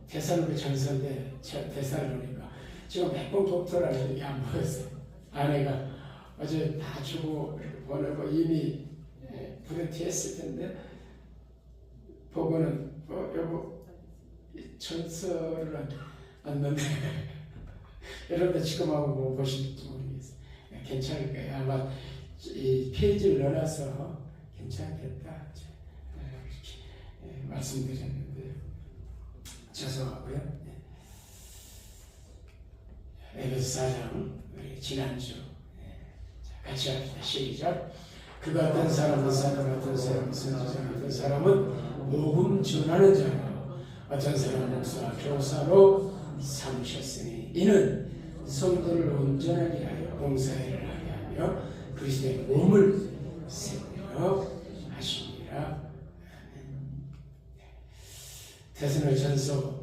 대살로니가 전서인데 대살로니가 지금 100번 독서라는 얘기 안 보였어요. 아내가 어제 다 주고 보내고 이미 프린트했을 텐데 보고는 여보 전서를 안 넣네. 여러분들 지금 하고 뭐 보실지 모르겠어요. 괜찮을 거예요. 아마 이 페이지를 넣어놔서 괜찮겠다 이렇게 말씀드렸는데 죄송하고요. 에베소 4장 지난주 같이 합시다. 시작. 그가 어떤 사람은 사도, 어떤 사람은 선지자, 어떤 사람은 복음 전하는 자로, 어떤 사람은 목사, 교사로 삼으셨으니 이는 성도를 온전하게 하여 봉사일을 하게 하며 그리스도의 몸을 세우려 하십니다. 데살로니가전서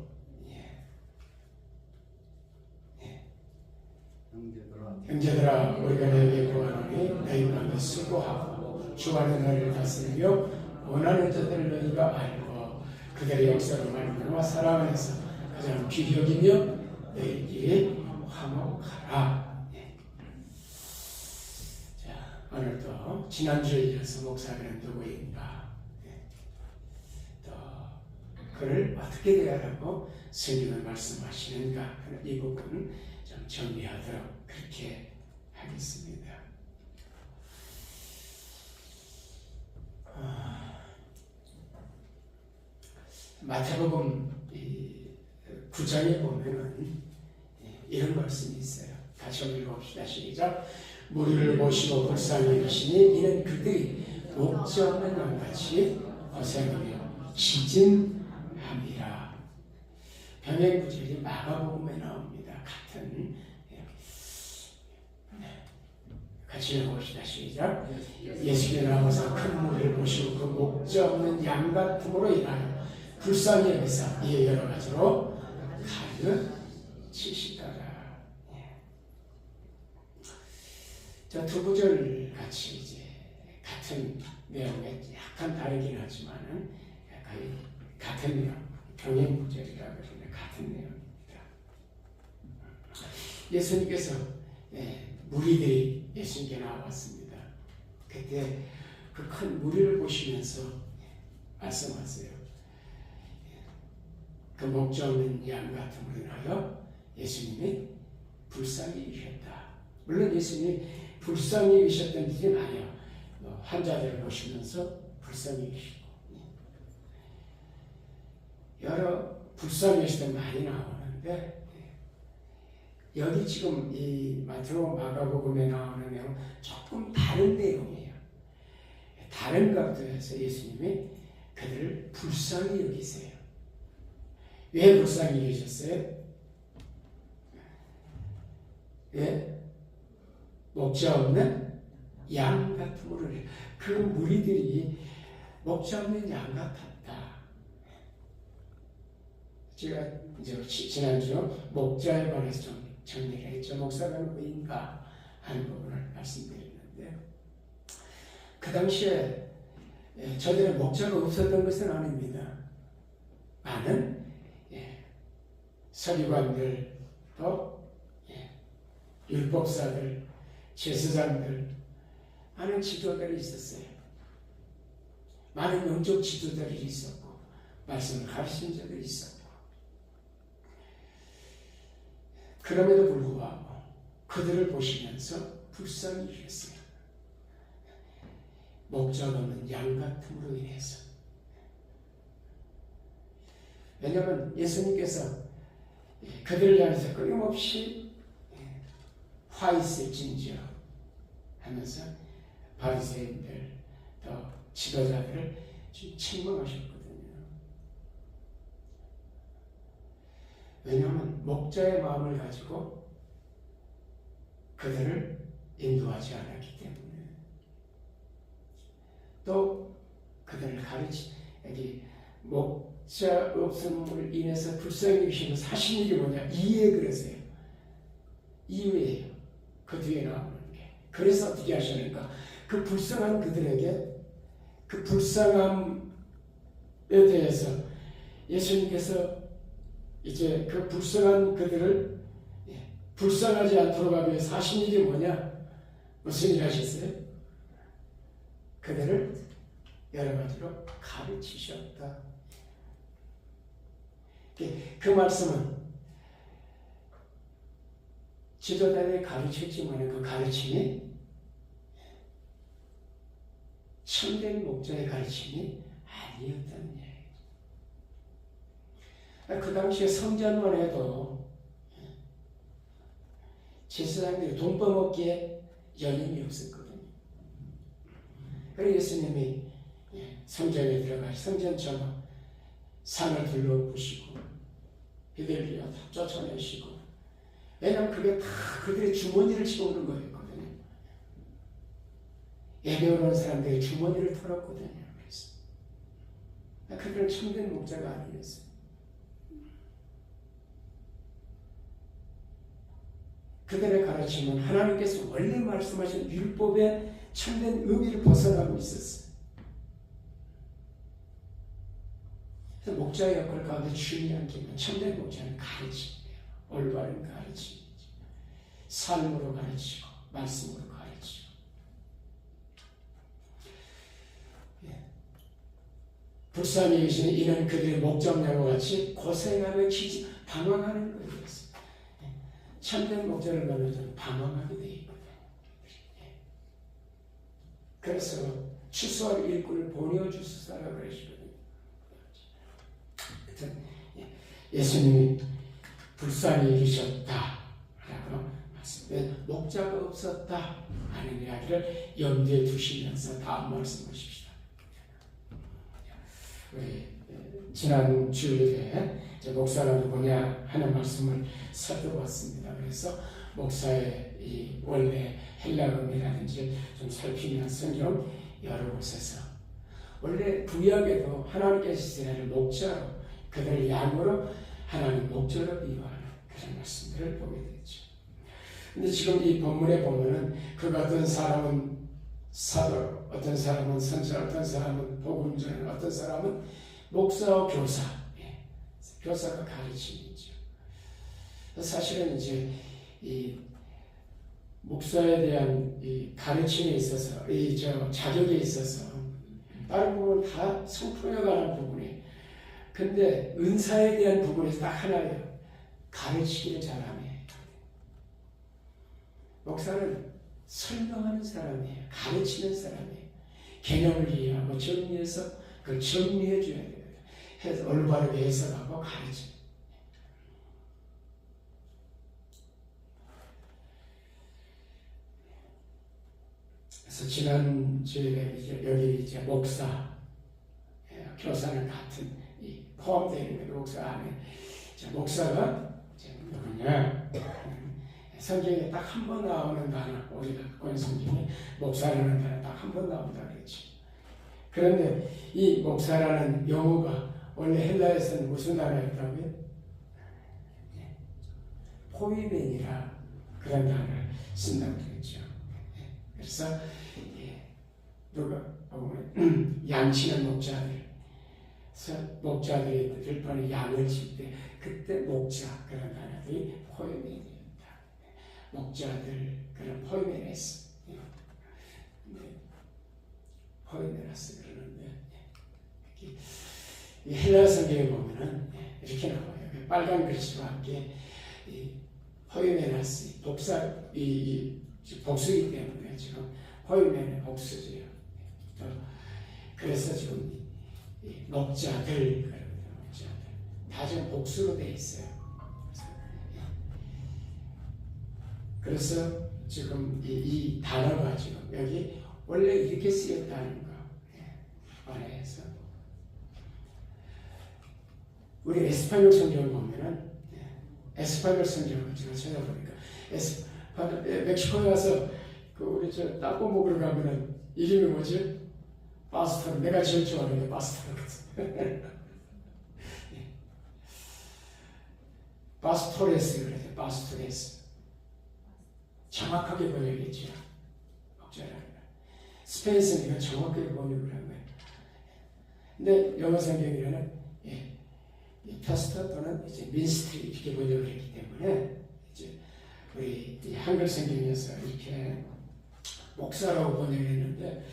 형제들아 우리가 너희에게 구하노니 너희 마음에 수고하고 주 안에 너희를 다스리며 원하는 자들을 너희가 알고 그들의 역사로 말미암아 사랑 안에서 가장 귀히 여기며 너희끼리 화목하라. 자, 오늘도 지난주에 이어서 목사님은 누구인가, 또 그를 어떻게 대하라고 성경을 말씀하시는가 하는 이 부분 좀 정리하도록 그렇게 하겠습니다. 마태복음 9장에 보면은 이런 말씀이 있어요. 다시 한번 읽어봅시다. 시작. 무리를 모시고 불쌍히 여기시니 이는 그들이 목자 없는 양같이 어색하며 지진함이라. 병행 구절이 마가복음에 나옵니다. 같은 같이 읽어봅시다. 시작. 예수께 나와서 큰 무리를 모시고 그 목자 없는 양 같음으로 인하여 불쌍히 여기사 이에 여러 가지로 가르치시더라. 자, 두 구절 같이 이제 같은 내용에 약간 다르긴 하지만은 거의 같은 내용, 병행 구절이라고 그러는데 같은 내용입니다. 예수님께서 무리들이 예수님께 나왔습니다. 그때 그 큰 무리를 보시면서 말씀하세요. 그 목자 없는 양 같음으로 인하여 예수님이 불쌍히 여기셨다. 물론 예수님이 불쌍히 여기셨던 일이 많아요. 환자들을 보시면서 불쌍히 여기시고 여러 불쌍히 여기시던 많이 나오는데 여기 지금 이 마태복음 마가복음에 나오는 내용은 조금 다른 내용이에요. 다른 각도에서 예수님이 그들을 불쌍히 여기세요. 왜 불쌍히 여기셨어요? 왜? 목자 없는 양 같음으로 그 무리들이 목자 없는 양 같았다. 제가 이제 지난주 목자에 관해서 좀 정리를 했죠. 목사가 누구인가 하는 부분을 말씀드렸는데 그 당시에 저들의 목자가 없었던 것은 아닙니다. 많은 서기관들 또 율법사들, 제사장들 많은 지도들이 있었어요. 많은 영적 지도들이 있었고 말씀을 가르친 자들이 있었고 그럼에도 불구하고 그들을 보시면서 불쌍히 여겼어요. 목자가 없는 양 같음으로 인해서. 왜냐하면 예수님께서 그들을 향해서 끊임없이 화 있을진저 하면서 바리새인들 또 지도자들을 책망하셨거든요. 왜냐하면 목자의 마음을 가지고 그들을 인도하지 않았기 때문에 또 그들을 여기 목자 없음을 인해서 불쌍히 여기시는 사실이 뭐냐? 이해 그러세요. 이유예요. 그 뒤에 나오는 게. 그래서 어떻게 하셨는가? 그 불쌍한 그들에게 그 불쌍함에 대해서 예수님께서 이제 그 불쌍한 그들을 불쌍하지 않도록 하기 위해서 하신 일이 뭐냐? 무슨 일 하셨어요? 그들을 여러 가지로 가르치셨다. 그 말씀은 지도자들이 가르쳤지만 그 가르침이 참된 목자의 가르침이 아니었다는 얘기죠. 그 당시에 성전만 해도 제사장들이 돈 벌먹기에 연임이 없었거든요. 그래서 예수님이 성전에 들어가 성전처럼 산을 둘러보시고 그들을 다 쫓아내시고, 왜냐하면 그게 다 그들의 주머니를 채우는 거였거든요. 예배 오는 사람들의 주머니를 털었거든요. 그래서 그들은 참된 목자가 아니었어요. 그들의 가르침은 하나님께서 원래 말씀하신 율법의 참된 의미를 벗어나고 있었어요. 그래서 목자의 역할 가운데 중요한 게 참된 목자는 가르침이에요. 올바른 가르침이죠. 삶으로 가르치고 말씀으로 가르치고. 불쌍히 계시는 이는 그들의 목장냐와 같이 고생하며 방황하는 거예요. 참된 목자를 만나서는 방황하게 되어 있거든요. 그래서 추수할 일꾼을 보내주시라고 그러시거든요. 예수님이 불쌍히 여기셨다라고 말씀해, 목자가 없었다 하는 이야기를 염두에 두시면서 다음 말씀하십시다. 우리 지난 주일에 목사가 누구냐 하는 말씀을 살펴봤습니다. 그래서 목사의 이 원래 헬라어이라든지 좀 살피면 성경 여러 곳에서 원래 구약에도 하나님께서 이스라엘을 목자로, 그들을 양으로 하나님 목자로 비유하는 그런 말씀들을 보게 되죠. 근데 지금 이 본문에 보면은 그 같은 사람은 사도, 어떤 사람은 선자, 어떤 사람은 복음전, 어떤 사람은 목사와 교사, 교사가 가르침이죠. 사실은 이제 이 목사에 대한 이 가르침에 있어서, 자격에 있어서 다른 부분은 다 성품에 관한 부분이, 근데 은사에 대한 부분에서 딱 하나예요. 가르치기를 잘하네. 목사는 설명하는 사람이에요. 가르치는 사람이에요. 개념을 이해하고 정리해서 그걸 정리해 줘야 돼요. 해서 올바르게 해석하고 가르쳐. 그래서 지난 주에 여기 이제 목사, 교사는 같은 포함되어 있는 목사 안에 목사가 누구냐? 성경에 딱 한 번 나오는 단어, 우리가 갖고 있는 성경에 목사라는 단어 딱 한 번 나온다 그랬지. 그런데 이 목사라는 용어가 원래 헬라에서는 무슨 단어였다고요? 포이멘이라 그런 단어를 쓴다고 그랬죠. 그래서 누가 보면 양치는 목자들, 목자들이 들판에 양을 칠 때 그때 목자 그런 단어들이 포이멘이었다. 목자들 그런 포이멘에서 포이메라스 그러는데, 이 헬라 성경에 보면은 이렇게 나와요. 빨간 글씨와 함께 이 포이메라스 복수이기 때문에 지금 포이메는 복수지요. 그래서 지금 목자들 다 지금 복수로 돼 있어요. 그래서 지금 이 단어가 지금 여기 원래 이렇게 쓰였다는 거 안에서 우리 에스파뇰 성경을 보면은 에스파뇰 성경을 제가 찾아보니까 멕시코에 가서 그 우리 저 따고 먹으러 가면은 이름이 뭐지? 파스토. 내가 제일 좋아하는 게 파스토거든. 파스토레스 그래요. 파스토레스. 정확하게 번역했죠. 목자라는 거. 스페인어는 정확하게 번역을 한 거예요. 근데 영어 성경에는 이 패스터 또는 이제 민스트리 이렇게 번역을 했기 때문에 이제 우리 이 한글 성경에서 이렇게 목사라고 번역했는데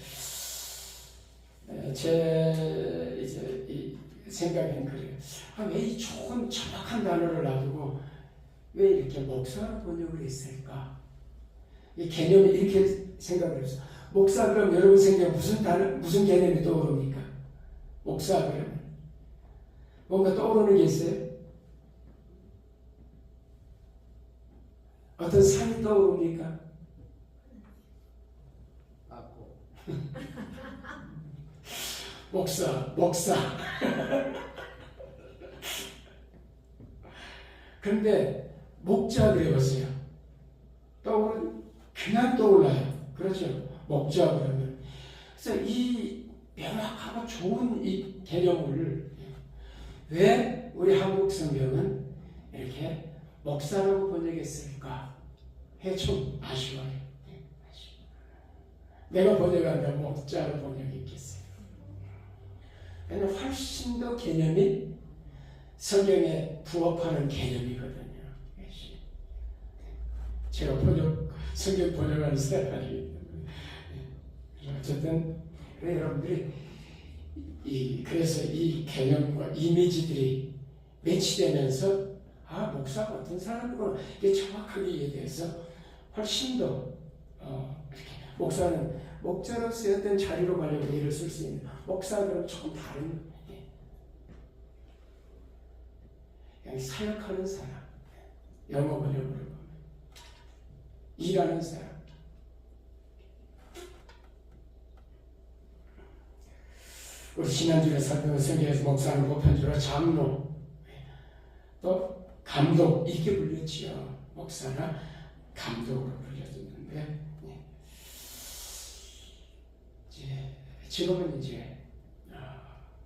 제 이제 이 생각엔 그래요. 왜 이 좋은 정확한 단어를 놔두고 왜 이렇게 목사로 번역을 했을까? 이 개념이 이렇게 생각을 했어요. 목사 그럼 여러분 생각에 무슨 단어, 무슨 개념이 떠오릅니까? 목사 그러면 뭔가 떠오르는 게 있어요? 어떤 상이 떠오릅니까? 목사. 그런데 목자 그래보세요. 그냥 떠올라요. 그렇죠? 목자 그러면. 그래서 이 명확하고 좋은 이 개념을 왜 우리 한국 성경은 이렇게 목사라고 번역했을까? 좀 아쉬워요. 내가 번역한다면 목자로 번역했겠어요. 왜냐하면 훨씬 더 개념이 성경에 부합하는 개념이거든요. 제가 성경 번역하는 사람이기 때문에. 어쨌든, 여러분들이, 그래서 이 개념과 이미지들이 매치되면서, 목사가 어떤 사람이구나. 이게 정확하게 이해돼서 훨씬 더, 이렇게, 목사는 목자로서의 어떤 자리로 가려고 예를 쓸 수 있는, 목사들은 조금 다른, 그냥 사역하는 사람, 영어 번역으로 보면 일하는 사람. 우리 지난주에 살펴본 성경에서 목사는 보편적으로 장로, 또 감독 이렇게 불렸지요. 목사나 감독으로 불려졌는데 지금은 이제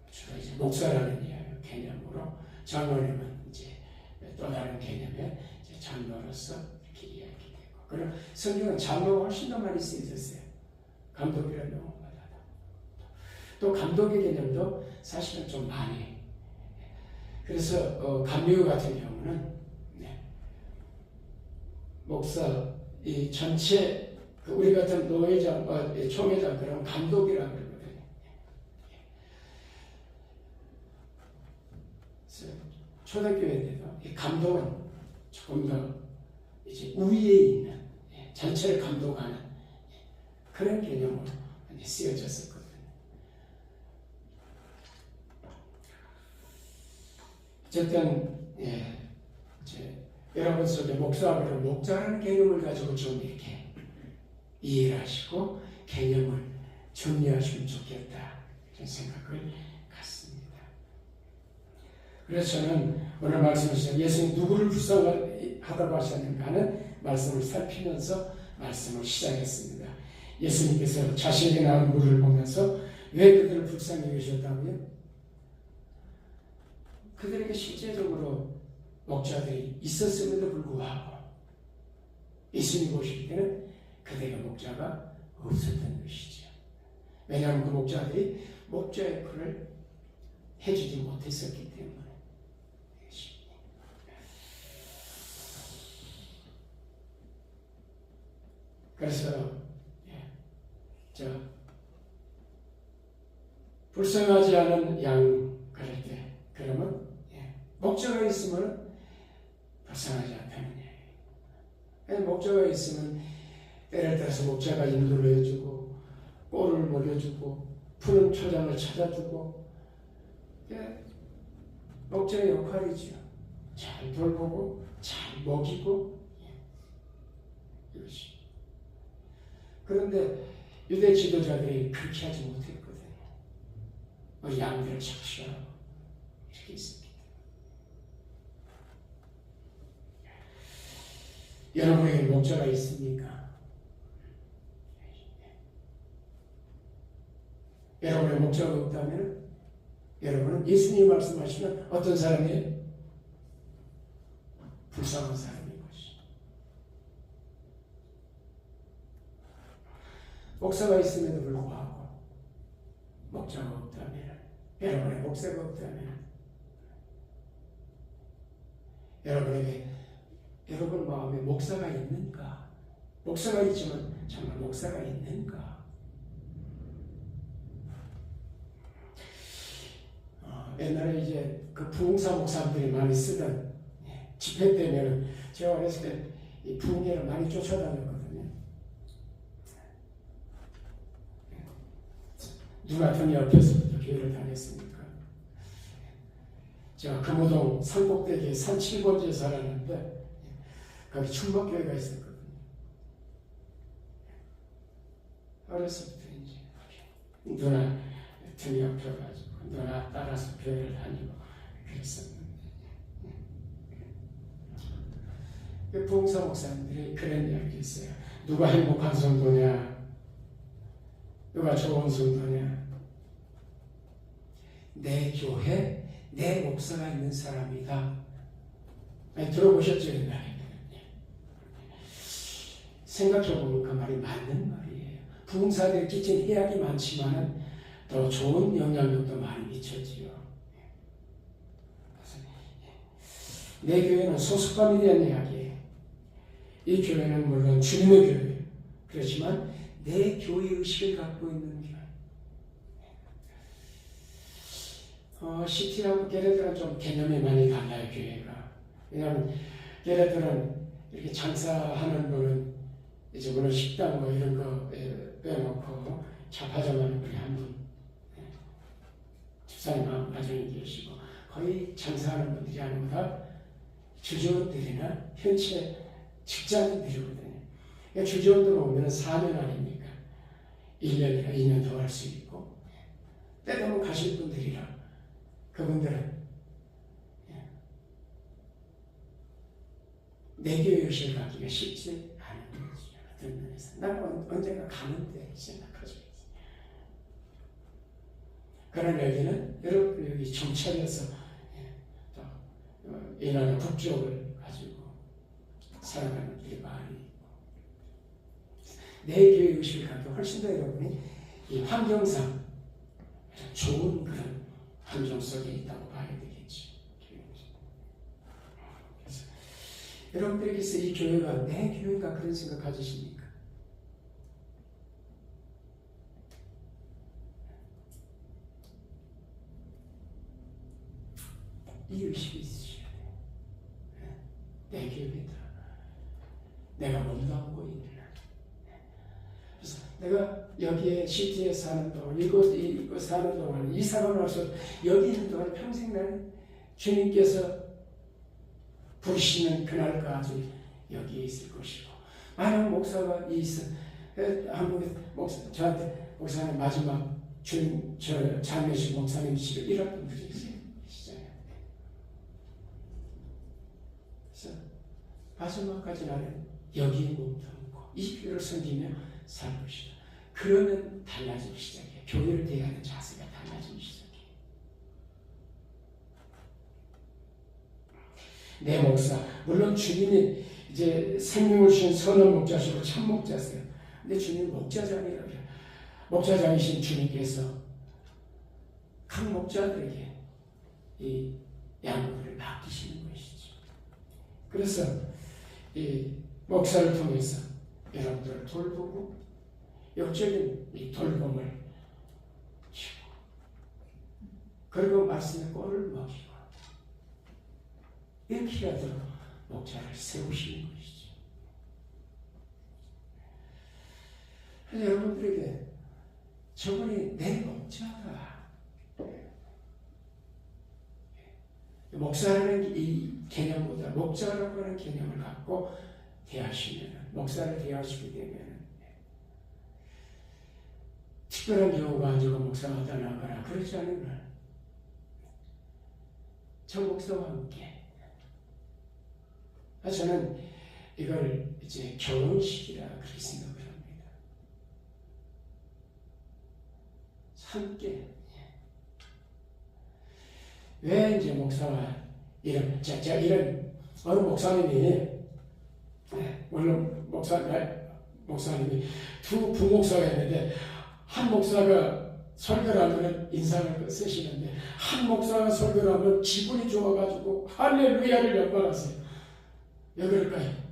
주로 이제 목사라는 개념으로 장로님은 이제 또 다른 개념의 이제 장로로서 이렇게 이야기되고, 그리고 성경은 장로가 훨씬 더 많이 쓰여졌어요. 감독이라는 용어보다. 또 감독의 개념도 사실은 좀 많이. 그래서 감리교 같은 경우는 목사 이 전체 우리 같은 노회장, 총회장 그런 감독이라고 그러거든요. 초대교회 때도 이 감독은 조금 더 이제 우위에 있는 전체를 감독하는 그런 개념으로 쓰여졌었거든요. 어쨌든 여러분 속에 목사들은 목자라는 개념을 가지고 좀 이렇게 이해를 하시고 개념을 정리하시면 좋겠다 이런 생각을 갖습니다. 그래서 저는 오늘 말씀하신 예수님 누구를 불쌍하다고 하셨는가 하는 말씀을 살피면서 말씀을 시작했습니다. 예수님께서 자신에게 낳은 물을 보면서 왜 그들을 불쌍히 여기셨다고요? 그들에게 실제적으로 목자들이 있었음에도 불구하고 예수님 보실 때는 그들에게 목자가 없었던 것이죠. 왜냐하면 그 목자들이 목자 역할을 해주지 못했었기 때문에. 그래서 불쌍하지 않은 양 그럴 때 그러면 목자가 있으면 불쌍하지 않다는 얘기예요. 목자가 있으면 예를 들어서 목자가 인도를 해주고 꼴을 먹여주고 푸른 초장을 찾아주고 목자의 역할이죠. 잘 돌보고 잘 먹이고 이것이. 그런데 유대 지도자들이 그렇게 하지 못했거든요. 양들을 착취하고 이렇게 있습니다. 여러분에게 목자가 있습니까? 여러분의 목자가 없다면 여러분은 예수님이 말씀하시는 어떤 사람이에요? 불쌍한 사람인 것이. 목사가 있음에도 불구하고 목자가 없다면, 여러분의 목사가 없다면 여러분에게 여러분 마음에 목사가 있는가? 목사가 있지만 정말 목사가 있는가? 옛날에 이제 그 부흥사 목사들이 많이 쓰던 집회 때면은 제가 어렸을 때 이 부흥회를 많이 쫓아다녔거든요. 누가 돈 옆에서부터 교회를 다녔습니까? 제가 금호동 산꼭대기에 산 7번지에 살았는데 거기 충북교회가 있었거든요. 어렸을 때 이제 누나 등 옆에 가지고 누나 따라서 교회를 다니고 그랬었는데 그 부흥사 목사님들이 그런 이야기 했어요. 누가 행복한 성도냐? 누가 좋은 성도냐? 내 교회, 내 목사가 있는 사람이다. 아니, 들어보셨죠? 옛날에. 생각해보면 그 말이 맞는 말이에요. 부흥사들이 끼친 해악이 많지만 더 좋은 영향력도 많이 미쳤지요. 내 교회는 소속감에 대한 이야기예요. 이 교회는 물론 주님의 교회예요. 그렇지만 내 교회 의식을 갖고 있는 교회. 시티하고 게레들은 좀 개념이 많이 달라요, 교회가. 왜냐하면 게레들은 이렇게 장사하는 분은 이제 물론 식당 뭐 이런 거 빼놓고 잡화점하는 분이 한 분, 집사님 한 가정이 계시고 거의 장사하는 분들이 아니보다 주주원들이나 현재 직장인들이거든요. 그러니까 주주원들 오면 4년 아닙니까? 1년이나 2년 더 할 수 있고 때되면 가실 분들이라 그분들은 내 교회 의식을 갖기가 쉽지 않은 거죠. 어떤 면에서 나는 언젠가 가는데 생각하죠. 그런 얘기는 여러분 여기 정찰에서 이 나라 국적을 가지고 살아가는 길이 많이 있고 내 교회 의식을 갖고 훨씬 더 여러분이 이 환경상 좋은 그런 환경 속에 있다고 봐야 되겠죠. 그래서 여러분들께서 이 교회가 내 교회가 그런 생각 가지십니까? 이 의식이 있으셔야 돼요. 내 교회다. 내가 몸담고 있는. 그래서 내가 여기에 시티에 사는 동안, 이곳 사는 동안, 이사가 와서 여기 있는 동안 평생 나는 주님께서 부르시는 그날까지 여기에 있을 것이고, 많은 목사가 있어. 한국에 저한테 목사님 마지막 주님, 장례식 목사님이시고 이런 분들이 있어요. 그래서 마지막까지 나는 여기에 몸담고 이 교회를 섬기며 살 것이다. 그러면 달라지기 시작해요. 교회를 대하는 자세가 달라지기 시작해요. 내 목사, 물론 주님이 이제 생명을 주신 선한 목자시고 참 목자세요. 근데 주님은 목자장이라고 해요. 목자장이신 주님께서 각 목자들에게 이 양들을 맡기시는 것이죠. 그래서 이 목사를 통해서 여러분들을 돌보고 역적인 이 돌봄을 주고 그리고 말씀의 꼴을 먹이고 이렇게 하도록 목자를 세우시는 것이죠. 그래서 여러분들에게 저분이 내 목자다. 목사라는 이 개념보다 목자라고 하는 개념을 갖고 대하시면, 목사를 대하시게 되면 특별한 경우가 아니고 목사가 떠나거나 그렇지 않으면 저 목사와 함께. 저는 이걸 이제 결혼식이라 그렇게 생각을 합니다. 함께. 왜 이제 목사가 이런 어느 목사님이 물론 목사님이 두 부목사가 있는데 한 목사가 설교를 하면 인상을 쓰시는데 한 목사가 설교를 하면 기분이 좋아가지고 할렐루야를 연발하세요. 왜 그럴까요?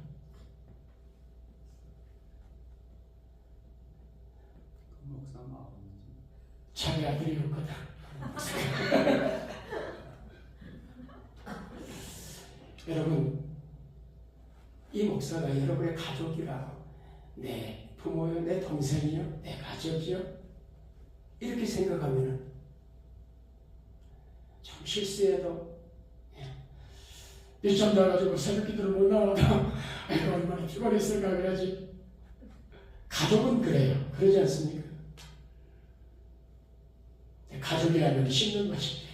자기 아들이었거든. 여러분, 이 목사가 여러분의 가족이라, 내 부모요, 내 동생이요, 내 가족이요, 이렇게 생각하면은 좀 실수해도 늦잠 자가지고 새벽 기도를 못 나가다 아이고 얼마나 피곤했을까 그래야지. 가족은 그래요. 그러지 않습니까? 가족이라면 씹는 것이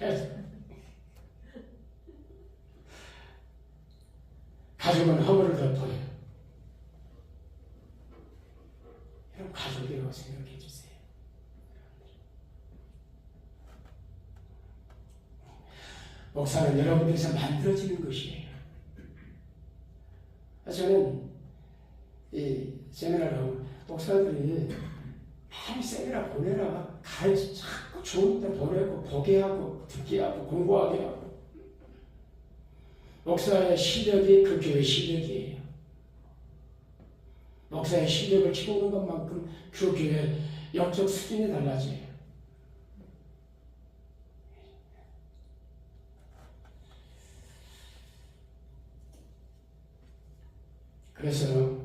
가족은 허물을 덮어요. 여러분 가족이라고 생각해 주세요. 목사는 여러분들에서 만들어지는 것이에요. 저는 이 세미나를 하면 목사들이 많이 세미나 보내라, 가르치 자꾸 좋은 데 보내고 보게 하고 듣게 하고 공부하게 하고. 목사의 실력이 그 교회 실력이에요. 목사의 실력을 키우는 것만큼 그 교회 영적 수준이 달라져요. 그래서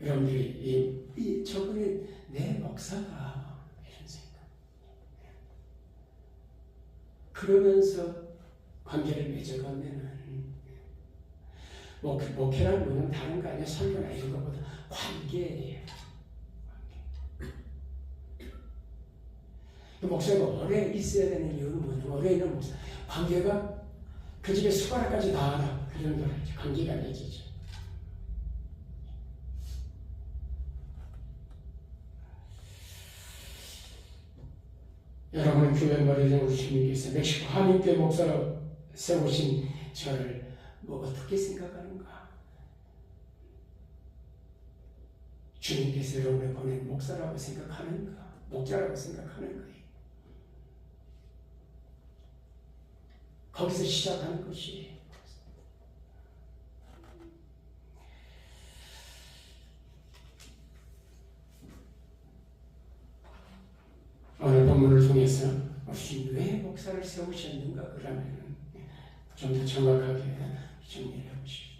여러분들이 저분이 내 목사가 이런 생각. 그러면서 관계를 맺어가면은 목회라는 뭐냐면 다른 거 아니야. 설교나 이런 것보다 관계예요. 관계. 목사가 오래 있어야 되는 이유는 뭐냐면 오래 있는 목사 관계가 그 집에 숟가락까지 다 알아. 그 정도로 관계가 맺어져. 여러분은 교회 머리에 우리 주님께서 멕시코 한인교회 목사로 세우신 저를 뭐 어떻게 생각하는가? 주님께서 여러분을 보낸 목사라고 생각하는가? 목자라고 생각하는 거예요. 거기서 시작하는 것이에요. 오늘 본문을 통해서 혹시 왜 목사를 세우셨는가 그러면 좀 더 정확하게 정리를 해보십시오.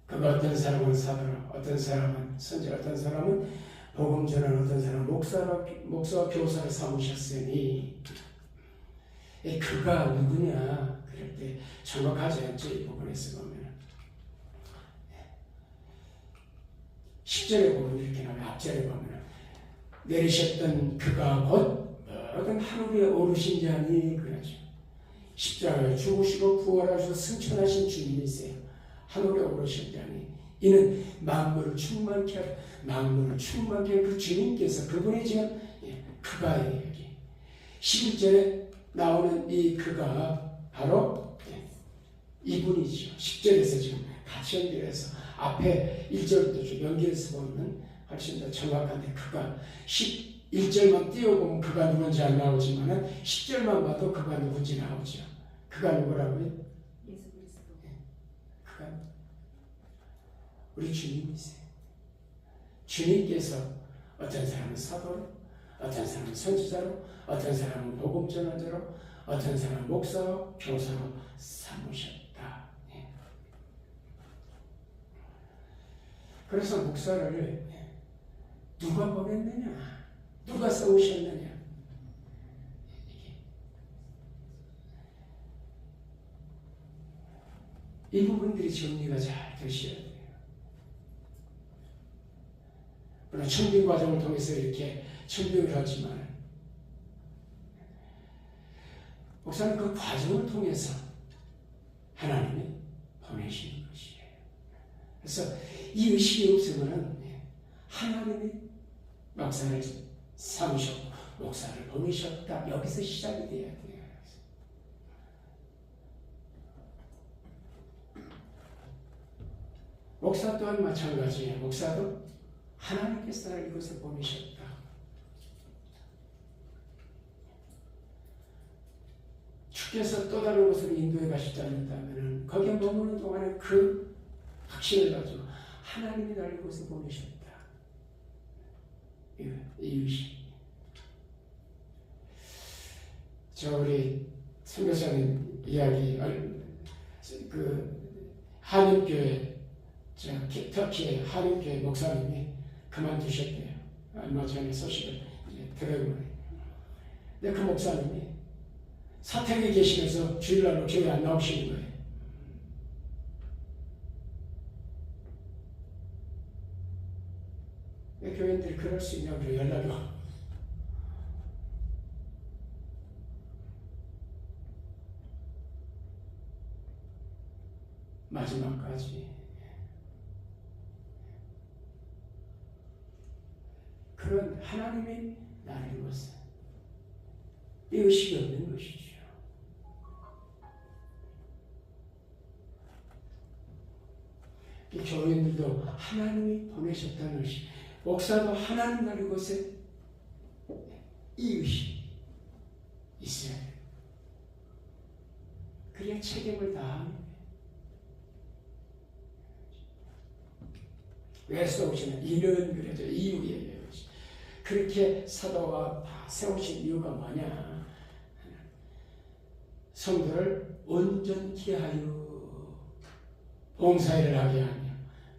그가 어떤 사람은 사도로, 어떤 사람은 선지자, 어떤 사람은 복음 전하는, 어떤 사람은 목사와 교사를 삼으셨으니 그가 누구냐 그럴 때 정확하지 않죠. 이 부분에서 보면 10절에 보면 이렇게 나와요. 앞절에 보면 내리셨던 그가 곧 모든 하늘에 오르신 자니 그러죠. 십자가에 죽으시고 부활하셔서 승천하신 주님이세요. 하늘에 오르셨다니 이는 만물을 충만케 하라. 만물을 충만케 하는 그 주님께서 그분이 지금 그가예요. 여기 11절에 나오는 이 그가 바로 이분이죠. 10절에서 지금 같이 연결해서 앞에 1절부터 좀 연결해서 보면 훨씬 더 정확한데 그가 11절만 띄워보면 그가 누군지 안 나오지만 10절만 봐도 그가 누군지 나오죠. 그가 누구라고요? 예수 그리스도. 그가 우리 주님이세요. 주님께서 어떤 사람은 사도로, 어떤 사람은 선지자로, 어떤 사람은 복음 전환자로, 어떤 사람은 목사로, 교사로 삼으셨다. 그래서 목사를 누가 보냈느냐? 누가 세우셨느냐? 이 부분들이 정리가 잘 되셔야 돼요. 물론 청빙 과정을 통해서 이렇게 청빙을 하지만 목사는 그 과정을 통해서 하나님이 보내시는 것이에요. 그래서 이 의식이 없으면 하나님이 목사를 삼으셨고 목사를 보내셨다. 여기서 시작이 돼야 돼요. 목사 또한 마찬가지예요. 목사도 하나님께서 나를 이곳에 보내셨다. 주께서 또 다른 곳으로 인도해 가시지 않는다면 거기에 머무는 동안에 그 확신을 가지고 하나님이 나를 이곳에 보내셨다. 이 의식. 우리 선교사님 이야기, 한인교회, 터키의 한인교회 목사님이 그만두셨대요. 얼마 전에 소식을 들어보니. 근데 그 목사님이 사택에 계시면서 주일날로 교회 안 나오시는 거예요. 왜 교인들이 그럴 수 있냐고 연락이 와. 마지막까지 그런 하나님의 나를 이루었어요. 이 의식이 없는 것이죠. 이 교인들도 하나님이 보내셨다는 의식, 목사도 하나님 나를 곳에 이 의식이 있어야 돼요. 그래야 책임을 다합니다. 왜 세우시는 이는 그래도 이유예요. 그렇게 사도가 다 세우신 이유가 뭐냐? 성도를 온전케 하여 봉사일을 하게 하며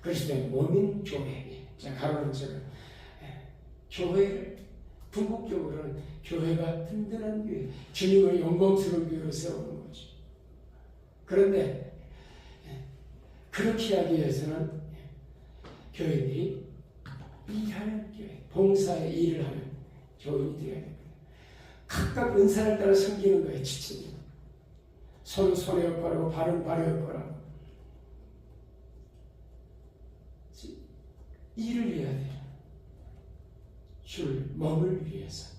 그리스도의 몸인 교회. 자, 가로는 제가 교회를 궁극적으로는 교회가 든든한 교회, 주님의 영광스러운 교회로 세우는 거죠. 그런데 그렇게 하기 위해서는 교인들이 일하는 교회, 봉사의 일을 하는 교인이 되어야 됩니다. 각각 은사를 따라 섬기는 거예요. 지치는 손은 손의 역할하고 발은 발의 역할하고 일을 해야 돼요. 줄 몸을 위해서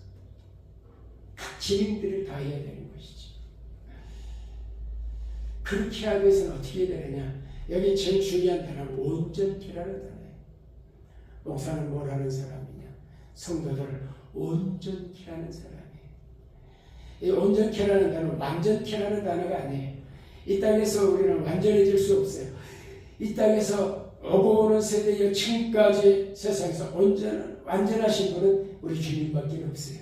각 지인들을 다 해야 되는 것이죠. 그렇게 하기 위해서는 어떻게 되느냐? 여기 제일 중요한 단어는 온전케라는 단어예요. 목사는 뭘 하는 사람이냐? 성도들을 온전케 하는 사람이에요. 이 온전케라는 단어는 완전케라는 단어가 아니에요. 이 땅에서 우리는 완전해질 수 없어요. 이 땅에서 오고 오는 세대의 지금까지 세상에서 완전하신 분은 우리 주님밖에 없어요.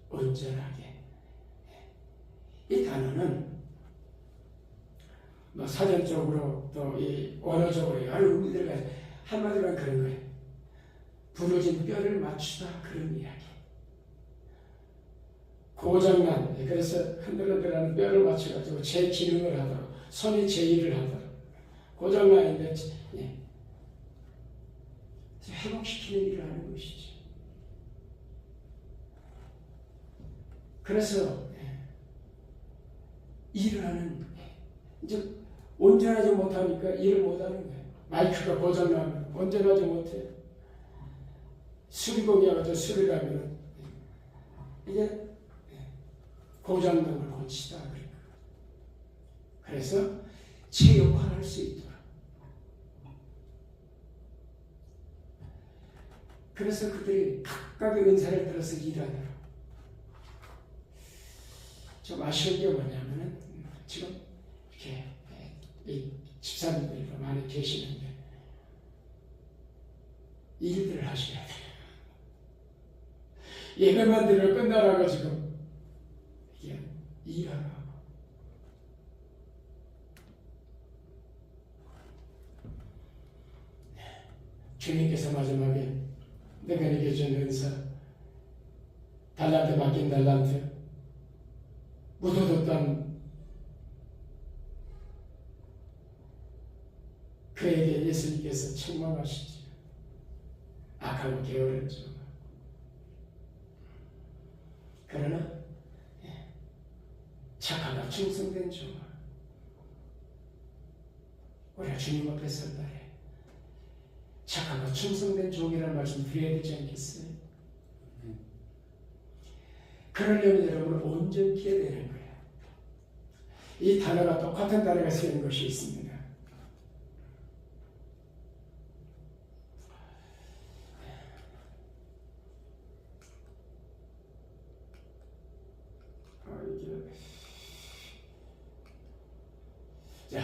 온전하게. 이 단어는 사전적으로 또 이 언어적으로 여러 의미들과 한마디로 그런 거예요. 부러진 뼈를 맞추다, 그런 이야기. 고장난, 그래서 흔들흔들하는 뼈를 맞춰가지고 제 기능을 하도록, 손이 제 일을 하도록. 고장난인데 회복시키는 일을 하는 것이죠. 그래서 일을 하는, 이제 온전하지 못하니까 일을 못하는 거예요. 마이크가 고장나면 온전하지 못해요. 수리공이하고 수리를 하면 이게 고장난 걸 고치다. 그래서 제 역할을 할 수 있도록. 그래서 그들이 각각의 은사를 들어서 일하도록. 좀 아쉬운 게 뭐냐면은 지금 이렇게 이 집사님들이 많이 계시는데 일들을 하셔야 돼요. 예배만 들으면 끝나라고 지금 이게 일하라고. 주님께서 마지막에 내가 네게 준 은사, 달란트 맡긴 달란트, 묻어뒀던 그에게 예수님께서 책망하시죠. 악하고 게으른 종. 그러나 착하고 충성된 종. 우리가 주님 앞에 설 날에 착하고 충성된 종이라는 말씀 드려야 되지 않겠어요? 그러려면 여러분 온전케 되는 거예요. 이 단어가 똑같은 단어가 쓰인 것이 있습니다. 자,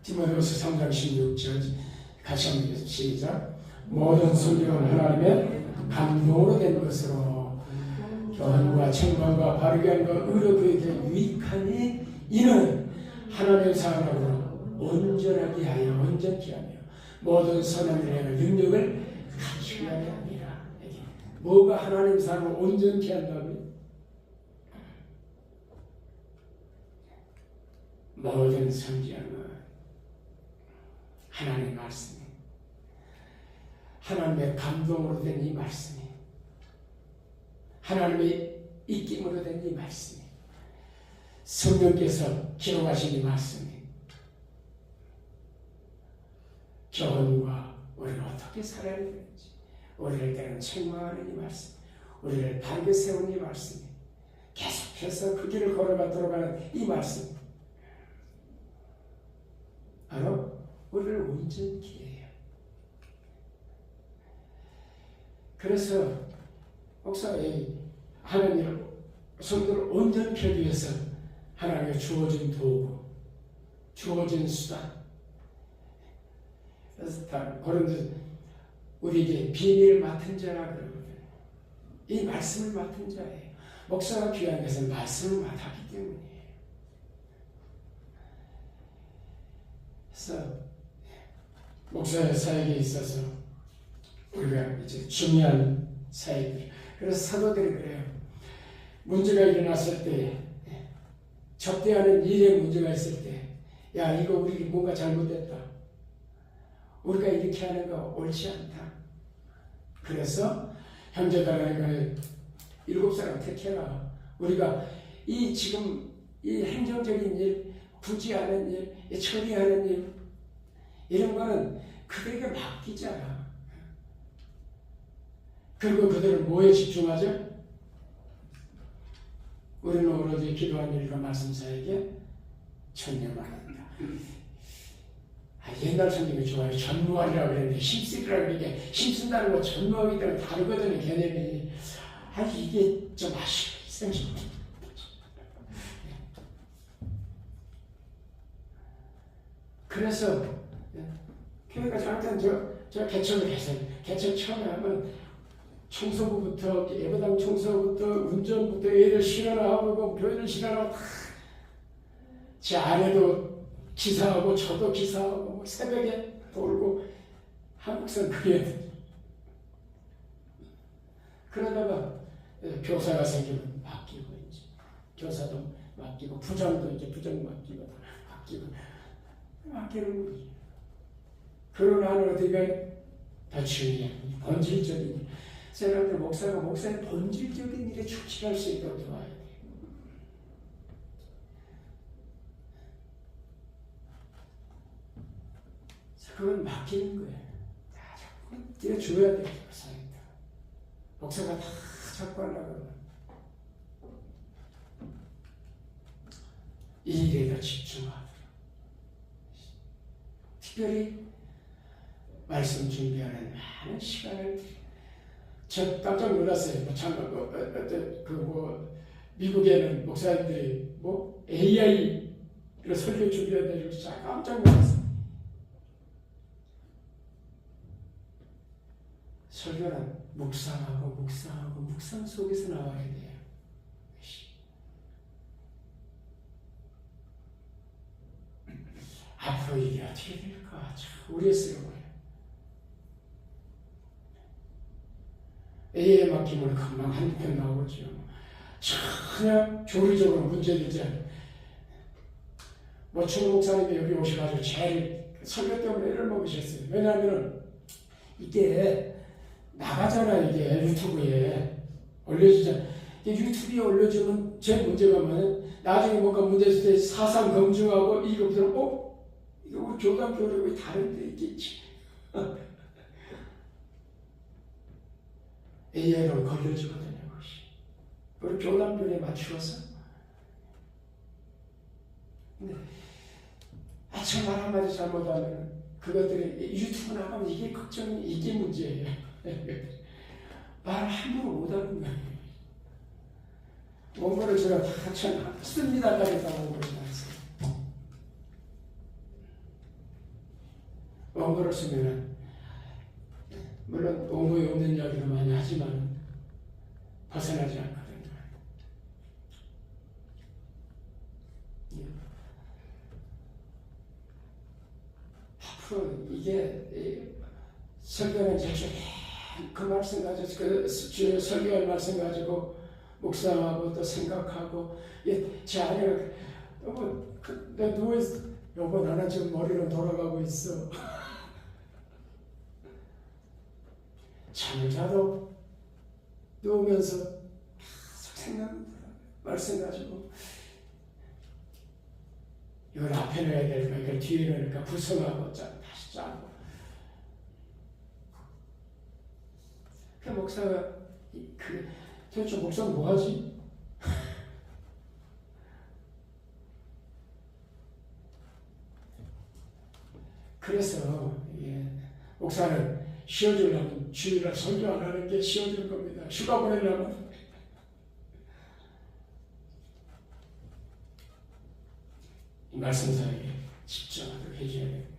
디모데후서 3장 16절 같이 한번 읽겠습니다. 시작. 모든 성경은 하나님의 감동으로 된 것으로 교훈과 책망과 바르게 하는 의로 그에게 유익하니 이는 하나님의 사람으로 온전하게 하여 온전케 하며 모든 선한 일에 능력을 갖추게 하려 함이라. 뭐가 하나님의 사람을 온전케 한다고요? 모든 성경은 하나님의 말씀이 하나님의 감동으로 된 이 말씀이 하나님의 입김으로 된 이 말씀이 성령께서 기록하신 이 말씀이 교훈과 우리가 어떻게 살아야 되는지 우리를 때로는 책망하는 이 말씀 우리를 바르게 세운 이 말씀이 계속해서 그 길을 걸어가도록 하는 이 말씀 바로 우리를 온전케 해요. 그래서 목사의 하나님 성도를 온전케 하기 위해서 하나님께 주어진 도구, 주어진 수단. 그래서 고린도 우리에게 비밀을 맡은 자라 그러거든요. 이 말씀을 맡은 자예요. 목사가 귀한 것은 말씀을 맡았기 때문이에요. 그래서 목사의 사역에 있어서 우리가 이제 중요한 사역들. 그래서 사도들이 그래요. 문제가 일어났을 때, 접대하는 일에 문제가 있을 때, 야 이거 우리 뭔가 잘못됐다. 우리가 이렇게 하는 거 옳지 않다. 그래서 형제들에게 7사람 택해라. 우리가 이 지금 이 행정적인 일, 굳이 하는 일, 처리하는 일 이런 거는 그들에게 맡기자. 그리고 그들은 뭐에 집중하죠? 우리는 오로지 기도한 일과 말씀사에게 전념한다. 옛날 성경이 좋아요. 전무하리라고 그랬는데 힘쓰리라고 그러니까 힘쓴다는 거 전무하기 때문에 다르거든요. 개념이. 이게 좀 아쉬워요. 그래서 교회가 잠깐 저 개척을 했어요. 개척 처음에 하면 청소부부터 예배당 청소부터 운전부터 애들 실현하고 교회를 실현하고 제 아내도 기사하고 저도 기사하고 새벽에 돌고 한국선 그게 그러다가 교사가 생기면 바뀌고 이제 교사도 바뀌고 부장도 이제 부장 바뀌고 바뀌는 거지. 그러나 어디가 더 중요한 본질적인 일. 생각할 때 목사가 목사의 본질적인 일에 충실할 수 있도록 도와야 돼요. 그건 맡기는 거예요. 자꾸 띄워줘야 돼요. 목사가 다 자꾸 하려고 그러면 이 일에 더 집중하도록. 특별히 말씀 준비하는 많은 시간을 드려요. 저 깜짝 놀랐어요. 참, 미국에는 목사님들이 AI로 설교 준비한다고 깜짝 놀랐어요. 설교는 묵상하고 묵상 속에서 나와야 돼요. 앞으로 이게 어떻게 될까 참 우려스러워요. A에 맡기면 금방 한편 나오죠. 전혀 교리적으로 문제되지 않아요. 최 목사님이 여기 오셔가지고 제일 설교 때문에 애를 먹으셨어요. 왜냐하면 이게 나가잖아. 이게 유튜브에 올려주잖아. 유튜브에 올려주면 제 문제가 뭐냐면 나중에 뭔가 문제 있을 때 사상 검증하고 이거 들으면 이거 우리 교단 교리가 다른데 있겠지. AI로 걸려주거든요. 우리 교단 교리에 맞추어서 저 말 한마디 잘못하면 그것들이 유튜브 나가면 이게 걱정이, 이게 문제예요. 말 함부로 못하는 거예요. 원고를 제가 다 씁니다까지 다 원고를 놨어요. 원고를 쓰면은 물론 원고에 없는 이야기도 많이 하지만 벗어나지 않거든요. 앞으로 이게 설교는 제주 그 말씀 가지고 그 주의 설교할 말씀 가지고 묵상하고 또 생각하고 제 아내가 여보 내가 누워있어 여보 나는 지금 머리로 돌아가고 있어 잠을 자도 누우면서 계속 생각합니다. 말씀 가지고 이걸 앞에 넣어야 될까 이걸 뒤에 넣을까 구성하고 다시 짜고 그 목사가 도대체 목사는 뭐하지? 그래서 목사는 쉬어주려면 주일날 설교 안 하는 게 쉬어줄 겁니다. 휴가 보내려면 이 말씀사에 집중하도록 해줘야 돼요.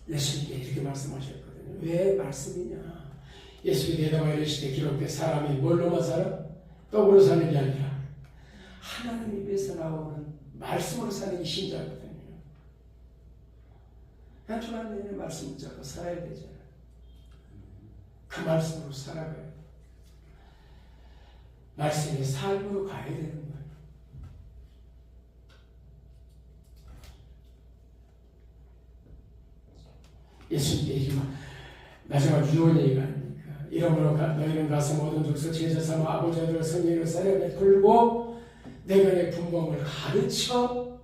예수님께 이렇게 말씀하셨거든요. 왜 말씀이냐? 예수님이 대답하여 이르시되 기록되 사람이 뭘로만 살아? 떡으로 사는 게 아니라 하나님 입에서 나오는 말씀으로 사는 게 신자거든요. 한 주간 내내 말씀 붙잡고 살아야 되잖아요. 그 말씀으로 살아가야 돼요. 말씀의 삶으로 가야 되는 거예요. 예수님께 얘기만 마지막 유언 얘기가 아닙니까? 이러므로 너희는 가서 모든 족속 제자 삼아 아버지를 성령으로 살려 베풀고 내가 내 분봉을 가르쳐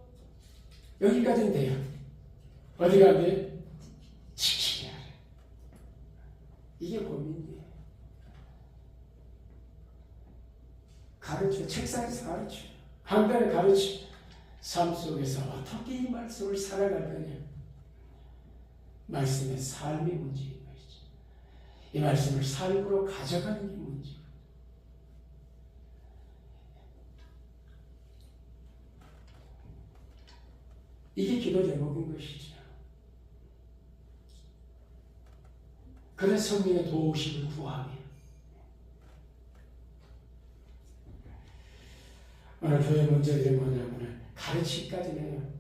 여기까지는 돼요. 어디가 돼? 지키게 하래. 이게 고민이에요. 가르쳐, 책상에서 가르쳐, 강단에 가르쳐, 삶 속에서 어떻게 이 말씀을 살아갈 거냐. 말씀의 삶이 문제인 것이죠. 이 말씀을 삶으로 가져가는 게 문제예요. 이게 기도 제목인 것이죠. 그래서 성령의 도우심을 구하며 오늘 교회 문제들이 뭐냐면 가르치기까지는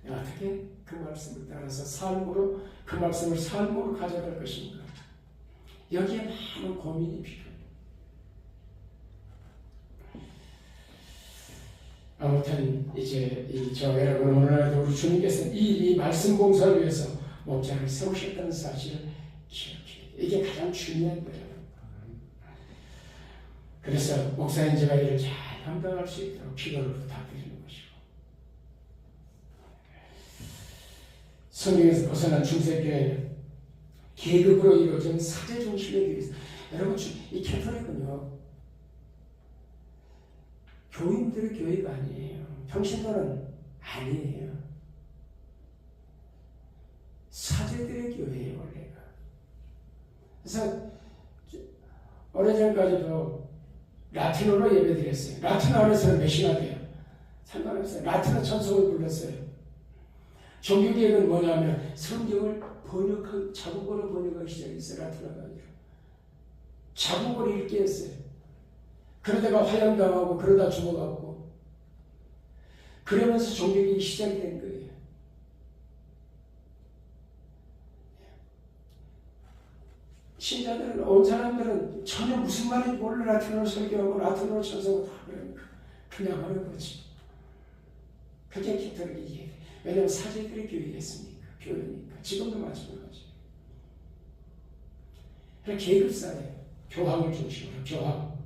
어떻게 그 말씀을 따라서 삶으로 그 말씀을 삶으로 가져갈 것인가. 여기에 많은 고민이 필요해요. 아무튼 이제 여러분 오늘날도 우리 주님께서 이 말씀 봉사를 위해서 목장을 세우셨다는 사실을 기억해야 돼요. 이게 가장 중요한 거예요. 그래서 목사님 제가 이를 잘 감당할 수 있도록 기도를 부탁드리는 것이고 성경에서 벗어난 중세교회는 계급으로 이루어진 사제 중심의 교회에서 여러분 이 캐톨릭은요 교인들의 교회가 아니에요. 평신도는 아니에요. 사제들의 교회예요 원래가. 그래서 오래전까지도 라틴어로 예배드렸어요. 라틴어 안에서는 몇이나 돼요? 상관없어요. 라틴어 찬송을 불렀어요. 종교개혁은 뭐냐면 성경을 번역한 자국어로 번역하기 시작했어요. 라틴어가 아니라 자국어로 읽게 했어요. 그러다가 화형당하고 그러다 죽어가고 그러면서 종교개혁이 시작이 된 거예요. 신자들은 온 사람들은 전혀 무슨 말인지 몰라 라틴어로 설교하고 라틴어로 찬송을 다 그러니까 그냥 하는 거지. 그게 캐톨릭이 이해돼. 왜냐하면 사제들의 교회였으니까 교회니까 지금도 마찬가지. 그래서 계급사예요. 교황을 중심으로 교황,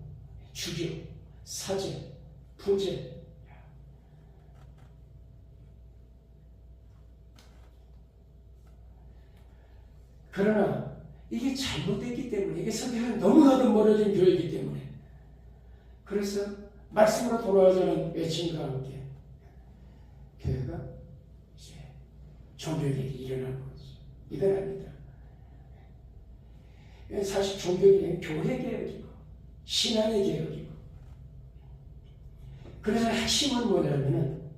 주교, 사제, 부제. 그러나 이게 잘못됐기 때문에 이게 성경은 너무나도 멀어진 교회이기 때문에 그래서 말씀으로 돌아오자는 외침과 함께 교회가 이제 종교개혁이 일어나는 거죠. 이건 아니다. 사실 종교개혁은 교회개혁이고 신앙의 개혁이고, 그래서 핵심은 뭐냐면은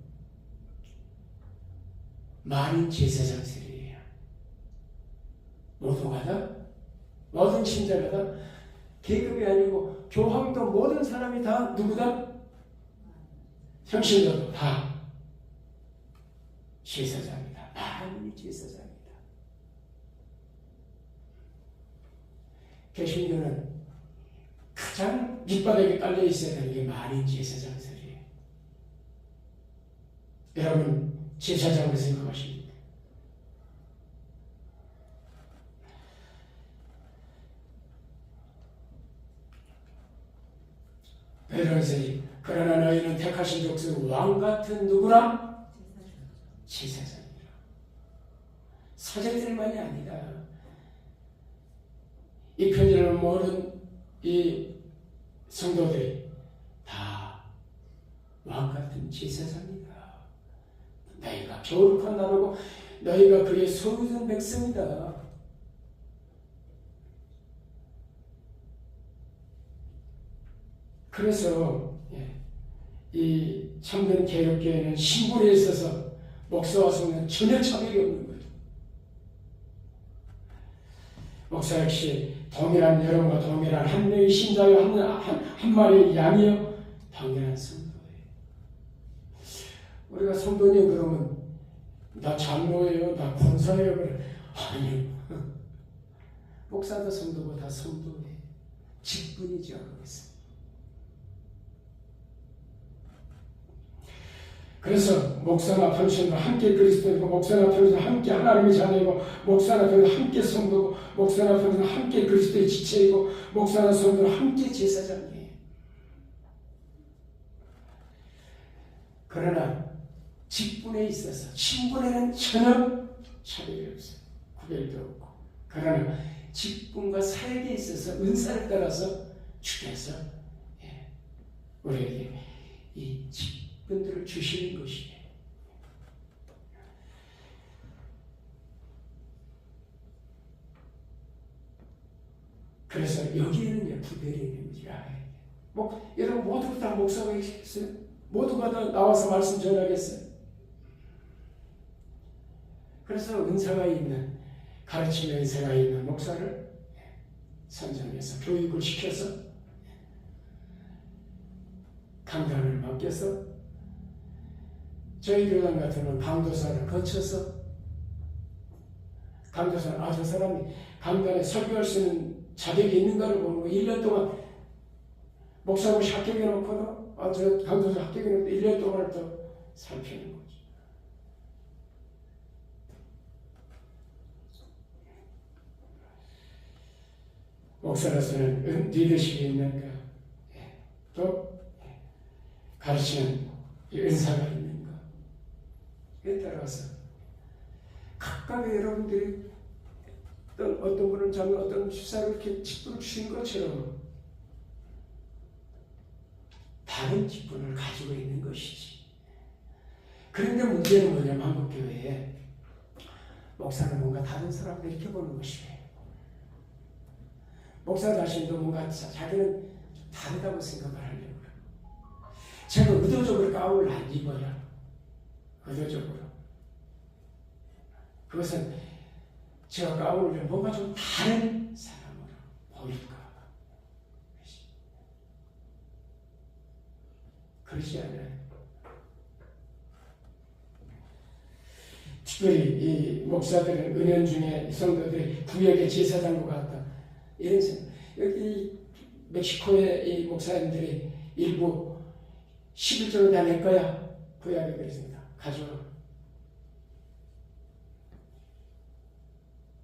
만인 제사장설이에요. 모두가 다, 모든 신자가 다, 계급이 아니고 교황도 모든 사람이 다 누구다? 형신자도 다 제사장이다. 만인이 제사장이다. 개신교는 가장 밑바닥에 깔려 있어야 되는 게 만인 제사장설이에요. 여러분 제사장으로 생각하십니까? 베드로전서 그러나 너희는 택하신 족속 왕같은 누구라? 제사장이라. 사제들만이 아니다. 이 편지를 모든 이 성도들이 다 왕같은 제사장이다. 너희가 거룩한 나라고 너희가 그의 소유된 백성이다. 그래서 이 참된 개혁교회는 신분에 있어서 목사와 성도는 전혀 차별이 없는 거예요. 목사 역시 동일한 여러분과 동일한 한 명의 신자요, 한 마리의 양이요, 동일한 성도예요. 우리가 성도님 그러면 나 장로예요, 나 권사예요, 그래. 아니요. 목사도 성도고 다 성도예요. 직분이죠. 그래서 목사나 평신과 함께 그리스도이고, 목사나 평신 함께 하나님의 자녀이고, 목사나 평신 함께 성도고, 목사나 평신 함께 그리스도의 지체이고, 목사나 성도는 함께 제사장이에요. 그러나 직분에 있어서 신분에는 전혀 차별이 없어요. 구별도 없고. 그러나 직분과 사역에 있어서 은사를 따라서 주께서 우리에게 이 직분들을 주시는 것이에요. 그래서 여기에는 구별이 있는지 알아야 돼요. 여러분 모두 다 목사가 있겠어요? 모두가 다 나와서 말씀 전하겠어요? 그래서 은사가 있는, 가르치는 은사가 있는 목사를 선정해서 교육을 시켜서 강단을 맡겨서, 저희 교단 같은 경우는 강도사를 거쳐서, 강도사는 저 사람이 강단에 설교할 수 있는 자격이 있는가를 보는 거. 1년 동안 목사고 합격해놓고도 저 강도사 합격해놓고 1년 동안을 또 살피는 거죠. 목사로서는 리더십이 있는가, 또 가르치는 은사가 있는가, 에 따라서 각각의 여러분들이 어떤 분은 장로, 어떤 집사를 이렇게 직분을 주신 것처럼 다른 직분을 가지고 있는 것이지. 그런데 문제는 뭐냐면 한국교회에 목사는 뭔가 다른 사람들 이렇게 보는 것이에요. 목사 자신도 뭔가 자기는 다르다고 생각을 하려고 해요. 제가 의도적으로 가운을 안 입어요. 의도적으로. 그것은 제가 가운을 뭔가 좀 다른 사람으로 보일까 봐. 그렇지 않아요. 특별히 이 목사들은 은연중에 성도들이 구역의 제사장과 같다, 이런 생각. 여기 멕시코의 이 목사님들이 일부 11조를 다 낼 거야. 구약에 그랬습니다. 가져와.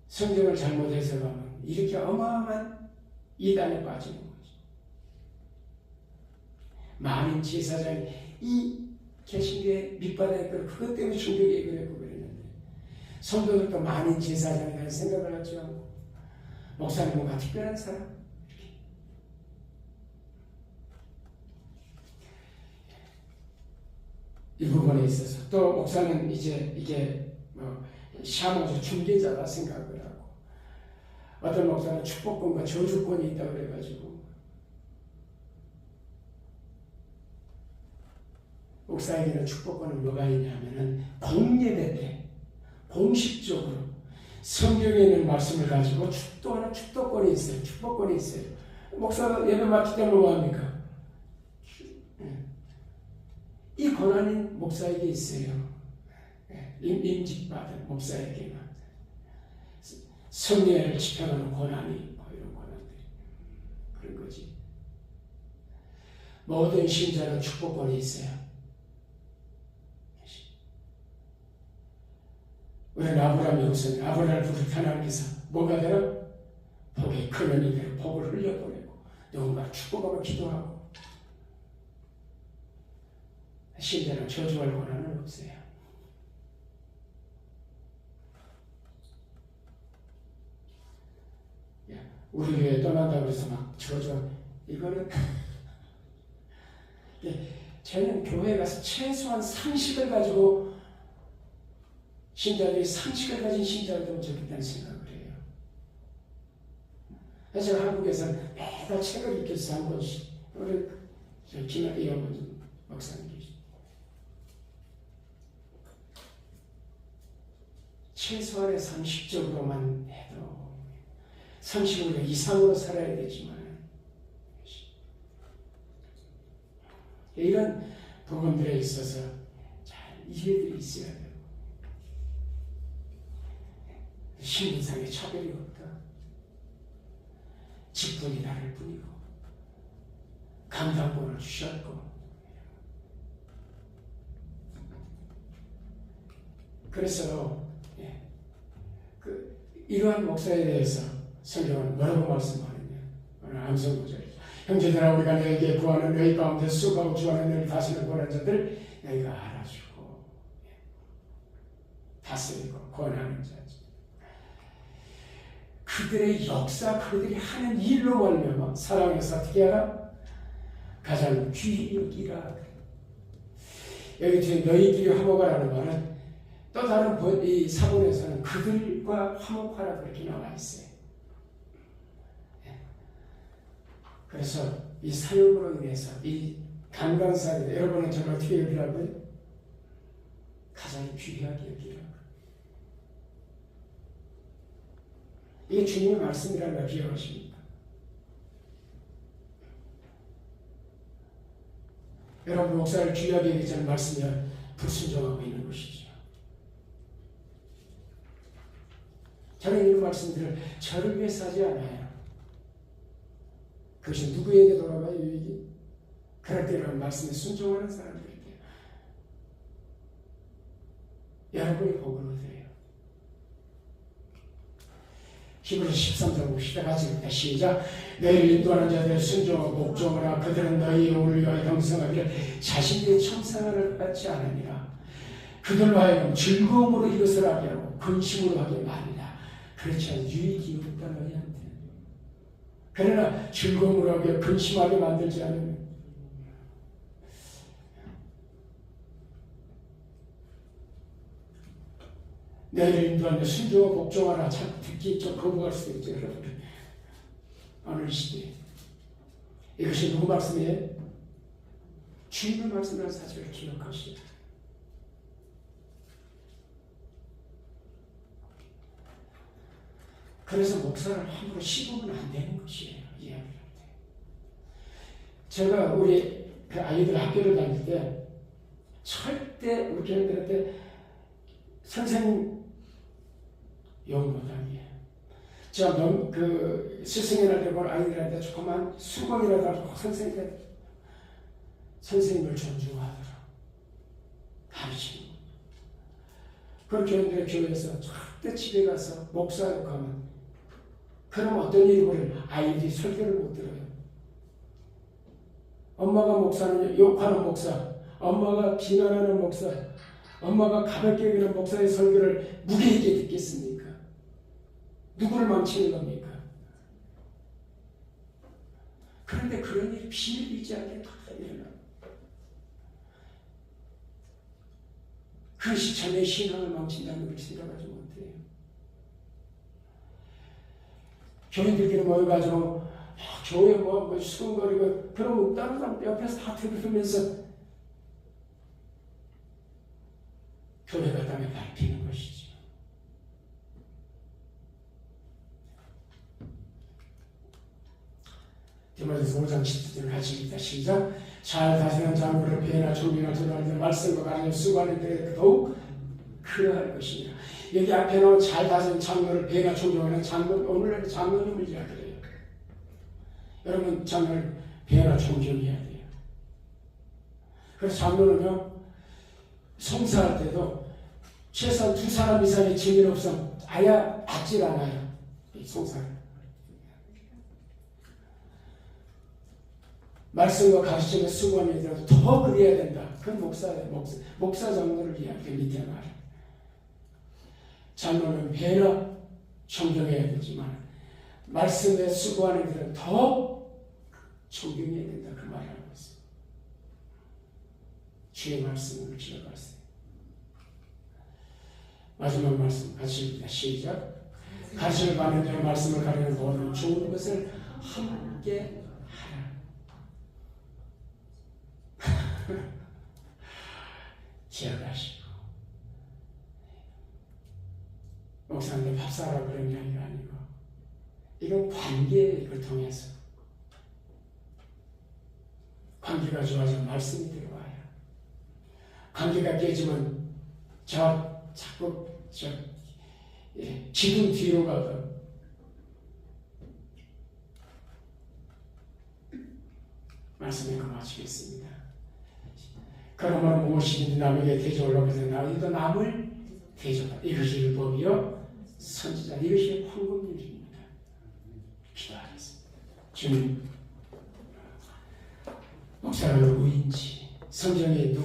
성경을 잘못 해석하면 이렇게 어마어마한 이단에 빠지는 거죠. 많은 제사장이 이 개신교의 밑바닥에 끌어 그것 때문에 충격이 그랬고 그랬는데, 성도들도 많은 제사장이라는 생각을 하지 않고, 목사님 뭔가 특별한 사람, 이 부분에 있어서 또 목사는 이제 이게 뭐 샤머죠 중개자라 생각을 하고 어떤 목사는 축복권과 저주권이 있다고 그래가지고 목사에게는 축복권은 뭐가 있냐면은 공예배 때 공식적으로 성경에 있는 말씀을 가지고 축도하는 축도권이 있어요. 축복권이 있어요. 목사가 예배 마칠 때 뭐합니까? 이 권한이 목사에게 있어요. 임직받은 목사에게만 성례를 집행하는 권한이 뭐 이런 권한들이 그런 거지. 모든 신자는 축복권이 있어요. 우리는 아브라함의 후손, 아브라함을 부르신 하나님께서 뭐가 되나? 복의 큰 은이 되고 복을 흘려보내고 누군가 축복하고 기도하고 신자는 저주할 권한은 없어요. 우리 교회 떠난다고 해서 막 저주 이거는 저는 교회에 가서 최소한 상식을 가지고 신자들이 상식을 가진 신자가 되면 좋겠다는 생각을 해요. 그래서 한국에서는 매달 책을 읽겠어 한 번씩. 우리 김학의 여러분 목사님 계시죠. 최소한의 상식적으로만 해도 상식으로 이상으로 살아야 되지만 이런 부분들에 있어서 잘 이해들이 있어야 돼요. 신분상의 차별이 없다. 직분이 다를 뿐이고 감당권을 주셨고 그래서 이러한 목사에 대해서 성경은 뭐라고 말씀하느냐. 오늘 암송 구절이죠. 형제들아 우리가 너에게 구하는 너희 가운데 수고하고 주하는 너를 다스리는 권한 자들 너희가 알아주고 다스리고 권하는 자지. 그들의 역사 그들이 하는 일로 말미암아 사랑해서 어떻게 하라? 가장 귀히 여기라. 여기 뒤에 너희들이 화목하라는 말은 또 다른 이 사본에서는 그들과 화목하라 그렇게 나와 있어요. 그래서 이 사역으로 인해서 이 강간사에 여러분은 저를 어떻게 여기라고요? 가장 귀하게 여기라고. 이게 주님의 말씀이라는 걸 기억하십니까? 여러분 목사를 귀하게 여기자는 말씀이 불순종하고 있는 것이죠. 저는 이런 말씀들을 저를 위해서 하지 않아요. 그것이 누구에게 돌아가요? 유익이? 그럴 때는 말씀에 순종하는 사람들에게 여러분이 복을 얻어요. 히브리서 13장 봅시다. 같이 읽다 시작. 너희를 인도하는 자들의 순종하고 복종하라. 그들은 너희 영혼을 위하여 형성하기를 자신들의 청상을 받지 않으니라. 그들로 하여금 즐거움으로 이것을 하게 하고 근심으로 하게 말이라. 그렇지 않은 유익이 없다 너희한테. 그러나 즐거움으로 하게 근심하게 만들지 않으면 너희를 인도하며 순종하고 복종하라. 참 듣기 좀 거부할 수도 있죠. 여러분 어느 시대에 이것이 누구 말씀이에요? 주님의 말씀이라는 사실을 기억하시오. 그래서 목사를 함부로 씹으면 안 되는 것이에요. 이야기할 때. 제가 우리 그 아이들 학교를 다닐 때 절대 우리 교인들한테 선생님 욕 못하게. 제가 너무 그 스승이나 되고 아이들한테 조금만 수건이라도 하고 선생님을 존중하도록 가르치는 거. 그 교인들의 교회에서 절대 집에 가서 목사 욕하면 그럼 어떤 일이 벌어요? 아이들이 설교를 못 들어요. 엄마가 목사는 욕하는 목사, 엄마가 비난하는 목사, 엄마가 가볍게 여기는 목사의 설교를 무게 있게 듣겠습니까? 누구를 망치는 겁니까? 그런데 그런 일이 비밀이지 않게 다 일어나. 그 시참의 신앙을 망친다는 걸 생각하지 못해요. 교인들끼리 모여가지고 교회 뭐 수근거리고 그러면 다른 사람 옆에서 다 들으면서 교회가 땅에 밟히는 것이죠. 디모데서 5장 10절을 같이 읽다 시작. 잘 다스리는 장로를 배나 종이나 전할 때 말씀과 가르쳐 수고하는 데 더욱 그러할 것이니라. 여기 앞에 나온 잘 다스리는 장로를 배나 종이나 장로, 오늘날 장로님을 이야기해요. 여러분 장로를 배나 존경해야 돼요. 그래서 장로는요 성사할 때도 최소한 2사람 이상의 증인 없으면 아예 받질 않아요. 이 성사를. 말씀과 가르침에 수고하는 이들은 더 그래야 된다. 그건 목사예요. 목사 장로를 이야기해 밑에 말. 장로는 배나 존경해야 되지만 말씀에 수고하는 이들은 더 존경해야 된다. 그 말을 하고 있어요. 주의 말씀을 기억하세요. 마지막 말씀 같이 읽자. 시작. 가르침을 받는 자의 말씀을 가리는 모든 좋은 것을 함께 하라. 기억하시고 목사님 밥 사라 그런 게 아니고 이건 관계예요. 이걸 통해서 관계가 좋아지면 말씀이 들어와요. 관계가 깨지면 자꾸 기분 뒤로 가고 말씀에 마치겠습니다. 그러므로 무엇이든지 남에게 대접하려고 해서 나도 남을 대접하라. 이것이 율법이요 선지자 이것이 황금률입니다. 기도하겠습니다. 주님 목사가 누구인지 성경에 누구